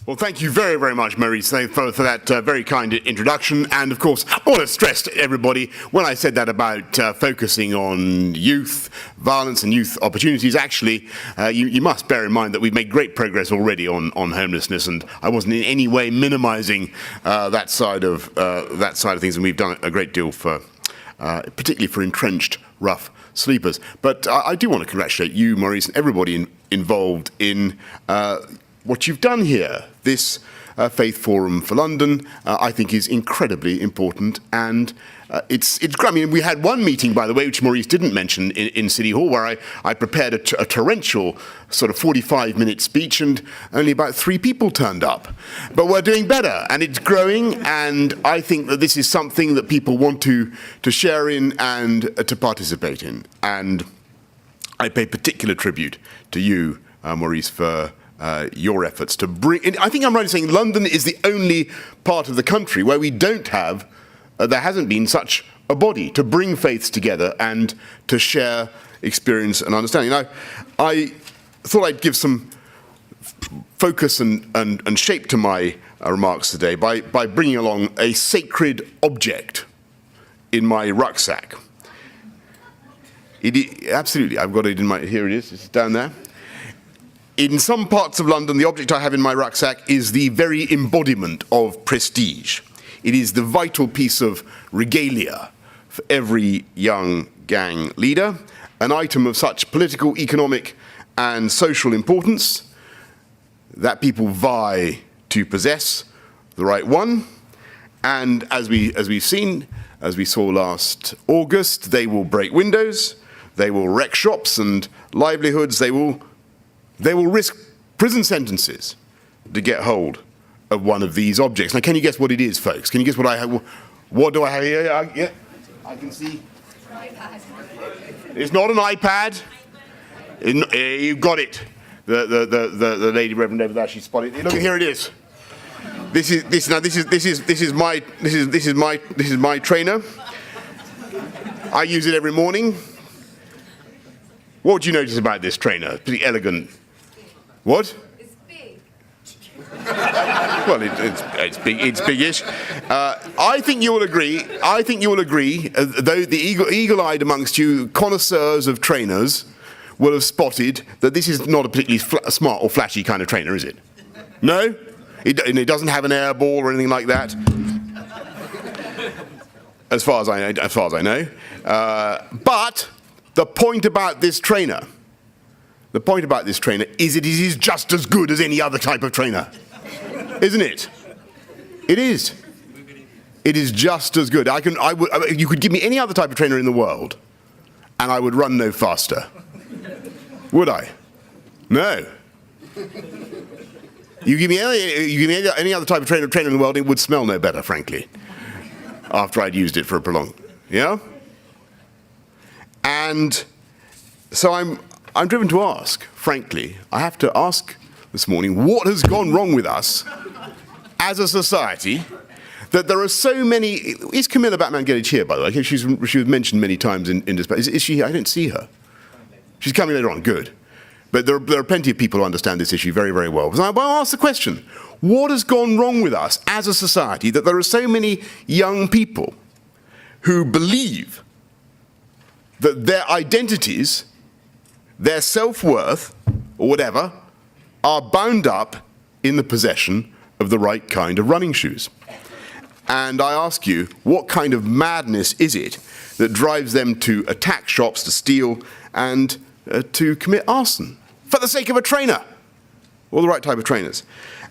Well, thank you very, very much, Maurice, for that very kind introduction. And of course, I want to stress to everybody, when I said that about focusing on youth violence and youth opportunities, actually, you must bear in mind that we've made great progress already on homelessness, and I wasn't in any way minimizing that side of things, and we've done a great deal for, particularly for entrenched, rough sleepers. But I do want to congratulate you, Maurice, and everybody involved in what you've done here. This Faith Forum for London, I think, is incredibly important, and it's great. I mean, we had one meeting, by the way, which Maurice didn't mention, in City Hall, where I prepared a torrential sort of 45-minute speech, and only about 3 people turned up. But we're doing better, and it's growing, and I think that this is something that people want to share in and to participate in. And I pay particular tribute to you, Maurice, for your efforts to bring, I think I'm right in saying London is the only part of the country where we don't have, there hasn't been such a body to bring faiths together and to share experience and understanding. Now, I thought I'd give some focus and shape to my remarks today by bringing along a sacred object in my rucksack. Absolutely, I've got it in my, here it is, it's down there. In some parts of London, the object I have in my rucksack is the very embodiment of prestige. It is the vital piece of regalia for every young gang leader, an item of such political, economic, and social importance that people vie to possess the right one. And as we've seen, as we saw last August, they will break windows, they will wreck shops and livelihoods, they will risk prison sentences to get hold of one of these objects. Now, can you guess what it is, folks? Can you guess what I have? What do I have here? Yeah, I can see. It's not an iPad. You got it. The lady Reverend over there, she spotted it. Look, here it is. This is my trainer. I use it every morning. What would you notice about this trainer? Pretty elegant. What? It's big. Well, it's big. It's biggish. I think you will agree. Though the eagle-eyed amongst you connoisseurs of trainers will have spotted that this is not a particularly smart or flashy kind of trainer, is it? No? And it doesn't have an air ball or anything like that. As far as I know. But the point about this trainer is it is just as good as any other type of trainer, isn't it? It is. It is just as good. You could give me any other type of trainer in the world, and I would run no faster. Would I? No. You give me any other type of trainer in the world, it would smell no better, frankly, after I'd used it for a prolonged, yeah? And so I'm driven to ask, frankly, I have to ask this morning, what has gone wrong with us as a society that there are so many. Is Camilla Batman-Gedich here, by the way? She was mentioned many times in this. Is she here? I don't see her. She's coming later on, good. But there are plenty of people who understand this issue very, very well. So I'll ask the question, what has gone wrong with us as a society that there are so many young people who believe that their identities, their self-worth, or whatever, are bound up in the possession of the right kind of running shoes? And I ask you, what kind of madness is it that drives them to attack shops, to steal, and to commit arson for the sake of a trainer, or the right type of trainers?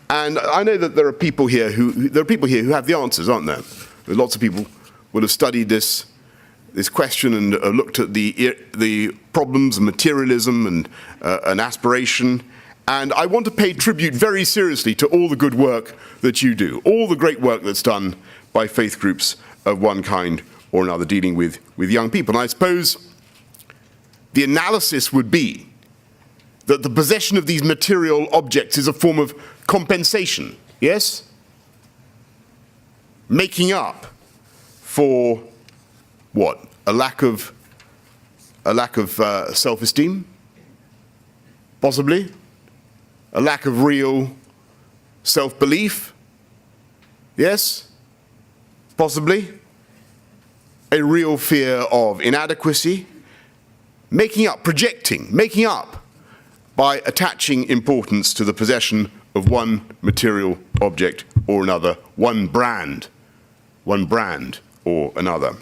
And I know that there are people here who have the answers, aren't there? Lots of people will have studied this question and looked at the problems of materialism and aspiration. And I want to pay tribute very seriously to all the good work that you do, all the great work that's done by faith groups of one kind or another dealing with young people. And I suppose the analysis would be that the possession of these material objects is a form of compensation, yes? Making up for what? A lack of self-esteem? Possibly? A lack of real self-belief, yes, possibly, a real fear of inadequacy, making up, projecting, making up by attaching importance to the possession of one material object or another, one brand or another.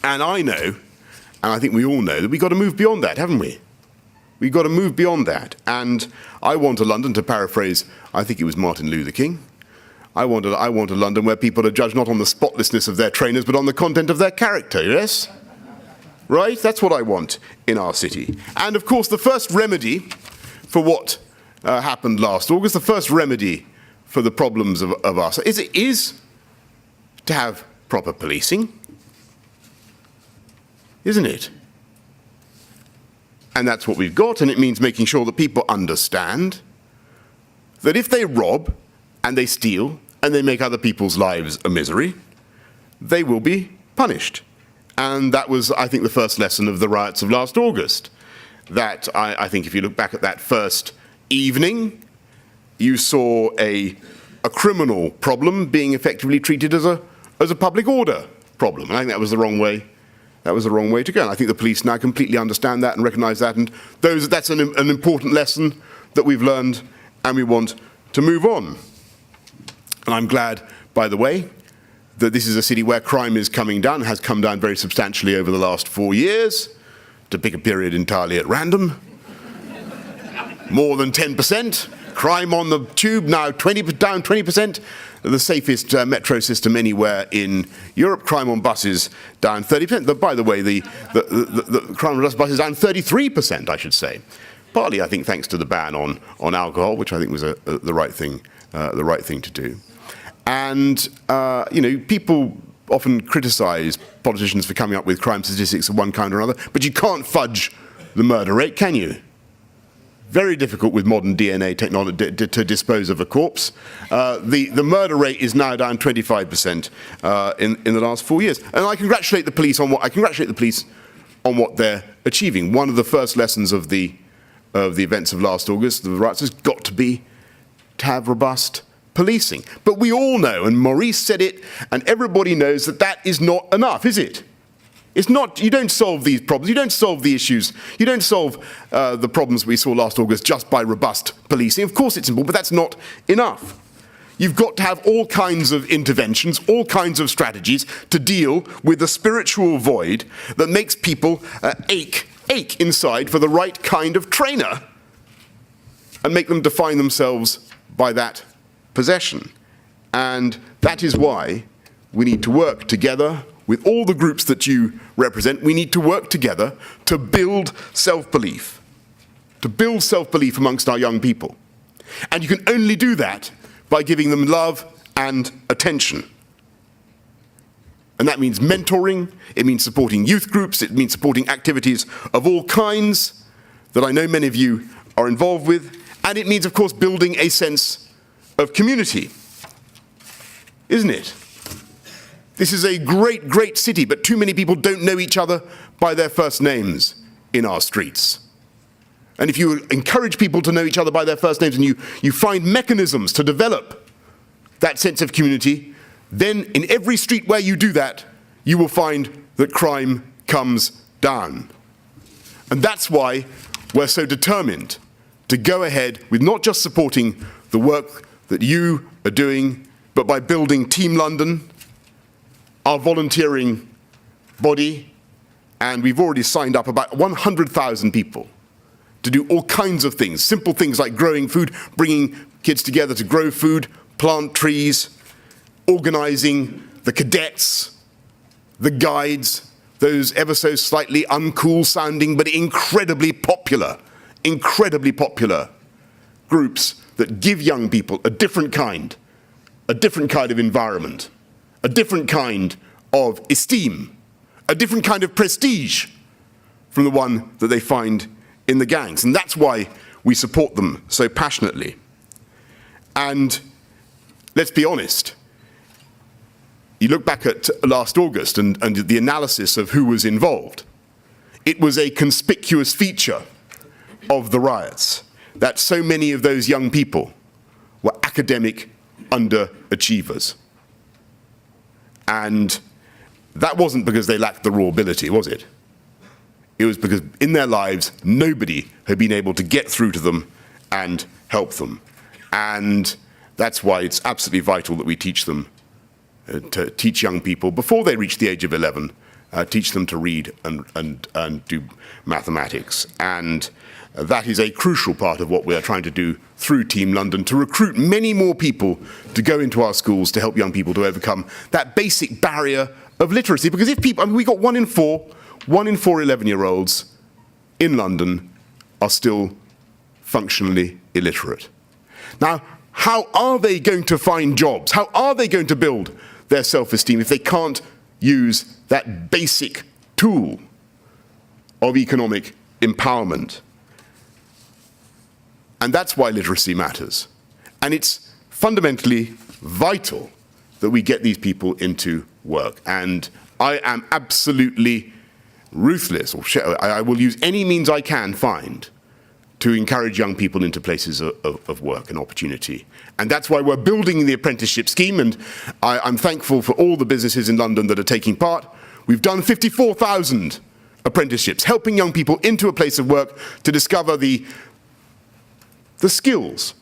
And I know, and I think we all know, that we've got to move beyond that, haven't we? We've got to move beyond that. And I want a London, to paraphrase, I think it was Martin Luther King, I want a London where people are judged not on the spotlessness of their trainers, but on the content of their character, yes? Right? That's what I want in our city. And of course, the first remedy for what happened last August, the first remedy for the problems of us, is to have proper policing, isn't it? And that's what we've got, and it means making sure that people understand that if they rob and they steal and they make other people's lives a misery, they will be punished. And that was, I think, the first lesson of the riots of last August. That, I think, if you look back at that first evening, you saw a criminal problem being effectively treated as a public order problem. And I think that was the wrong way. That was the wrong way to go. And I think the police now completely understand that and recognise that. And that's an important lesson that we've learned, and we want to move on. And I'm glad, by the way, that this is a city where crime is coming down, has come down very substantially over the last 4 years, to pick a period entirely at random. More than 10%. Crime on the tube now down 20%. The safest metro system anywhere in Europe. Crime on buses down 30%. By the way, the crime on buses down 33%, I should say. Partly, I think, thanks to the ban on alcohol, which I think was the right thing to do. And people often criticise politicians for coming up with crime statistics of one kind or another, but you can't fudge the murder rate, can you? Very difficult with modern DNA technology to dispose of a corpse. The murder rate is now down 25% in the last 4 years, and I congratulate the police on what they're achieving. One of the first lessons of the events of last August, the riots, has got to be to have robust policing. But we all know, and Boris said it, and everybody knows that is not enough, is it? It's not. You don't solve these problems. You don't solve the issues. You don't solve the problems we saw last August just by robust policing. Of course it's important, but that's not enough. You've got to have all kinds of interventions, all kinds of strategies to deal with the spiritual void that makes people ache inside for the right kind of trainer and make them define themselves by that possession. And that is why we need to work together with all the groups that you represent. We need to work together to build self-belief, amongst our young people. And you can only do that by giving them love and attention. And that means mentoring, it means supporting youth groups, it means supporting activities of all kinds that I know many of you are involved with, and it means, of course, building a sense of community, isn't it? This is a great, great city, but too many people don't know each other by their first names in our streets. And if you encourage people to know each other by their first names and you find mechanisms to develop that sense of community, then in every street where you do that, you will find that crime comes down. And that's why we're so determined to go ahead with not just supporting the work that you are doing, but by building Team London, our volunteering body, and we've already signed up about 100,000 people to do all kinds of things, simple things like growing food, bringing kids together to grow food, plant trees, organising the cadets, the guides, those ever so slightly uncool sounding but incredibly popular groups that give young people a different kind of environment, a different kind of esteem, a different kind of prestige from the one that they find in the gangs. And that's why we support them so passionately. And let's be honest, you look back at last August and the analysis of who was involved. It was a conspicuous feature of the riots that so many of those young people were academic underachievers. And that wasn't because they lacked the raw ability, was it? It was because in their lives, nobody had been able to get through to them and help them. And that's why it's absolutely vital that we teach them, to teach young people before they reach the age of 11, teach them to read and do mathematics. And that is a crucial part of what we are trying to do through Team London, to recruit many more people to go into our schools to help young people to overcome that basic barrier of literacy. Because if people, I mean, we got 1 in 4 11-year-olds in London are still functionally illiterate. Now, how are they going to find jobs? How are they going to build their self-esteem if they can't use that basic tool of economic empowerment? And that's why literacy matters. And it's fundamentally vital that we get these people into work. And I am absolutely ruthless, or I will use any means I can find to encourage young people into places of work and opportunity. And that's why we're building the apprenticeship scheme, and I'm thankful for all the businesses in London that are taking part. We've done 54,000 apprenticeships, helping young people into a place of work to discover the skills,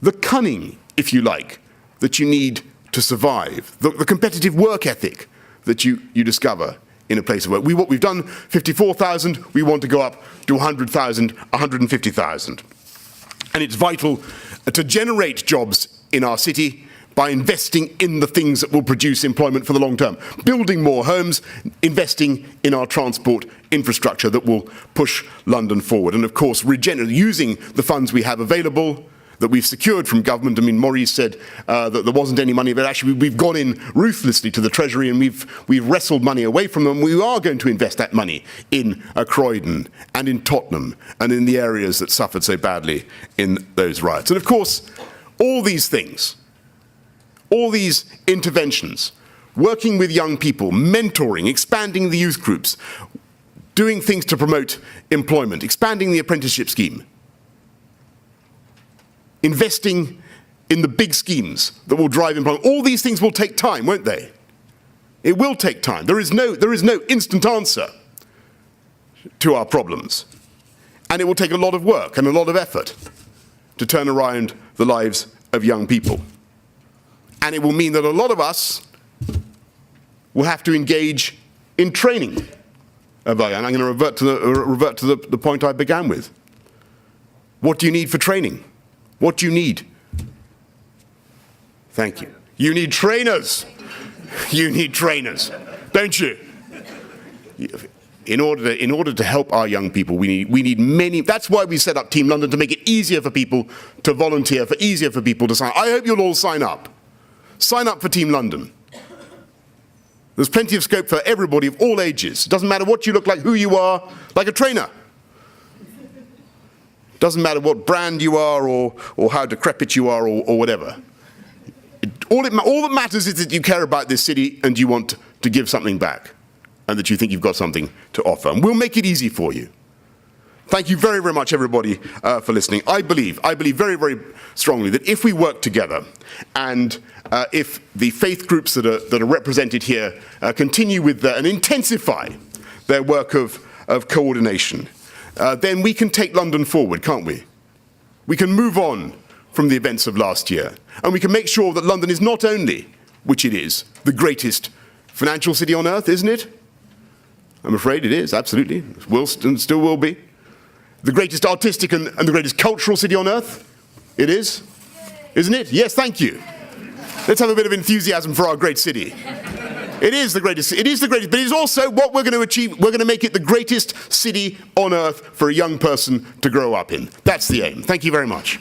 the cunning, if you like, that you need to survive, the competitive work ethic that you discover in a place of work. We've done 54,000, we want to go up to 100,000, 150,000. And it's vital to generate jobs in our city by investing in the things that will produce employment for the long term. Building more homes, investing in our transport infrastructure that will push London forward. And of course, using the funds we have available, that we've secured from government. I mean, Maurice said that there wasn't any money, but actually we've gone in ruthlessly to the Treasury and we've wrestled money away from them. We are going to invest that money in Croydon and in Tottenham and in the areas that suffered so badly in those riots. And of course, all these things, all these interventions, working with young people, mentoring, expanding the youth groups, doing things to promote employment, expanding the apprenticeship scheme, investing in the big schemes that will drive employment. All these things will take time, won't they? It will take time. There is no instant answer to our problems. And it will take a lot of work and a lot of effort to turn around the lives of young people. And it will mean that a lot of us will have to engage in training. And I'm going to revert to the point I began with. What do you need for training? What do you need? Thank you. You need trainers. You need trainers, don't you? In order to help our young people, we need many. That's why we set up Team London, to make it easier for people to volunteer, easier for people to sign. I hope you'll all sign up. Sign up for Team London. There's plenty of scope for everybody of all ages. It doesn't matter what you look like, who you are, like a trainer. Doesn't matter what brand you are or how decrepit you are or whatever. All that matters is that you care about this city and you want to give something back and that you think you've got something to offer. And we'll make it easy for you. Thank you very, very much, everybody, for listening. I believe very, very strongly that if we work together and if the faith groups that are represented here continue with and intensify their work of coordination, then we can take London forward, can't we? We can move on from the events of last year, and we can make sure that London is not only, which it is, the greatest financial city on earth, isn't it? I'm afraid it is, absolutely. Will and still will be. The greatest artistic and the greatest cultural city on earth? It is? Isn't it? Yes, thank you. Let's have a bit of enthusiasm for our great city. It is the greatest, but it is also what we're going to achieve. We're going to make it the greatest city on earth for a young person to grow up in. That's the aim. Thank you very much.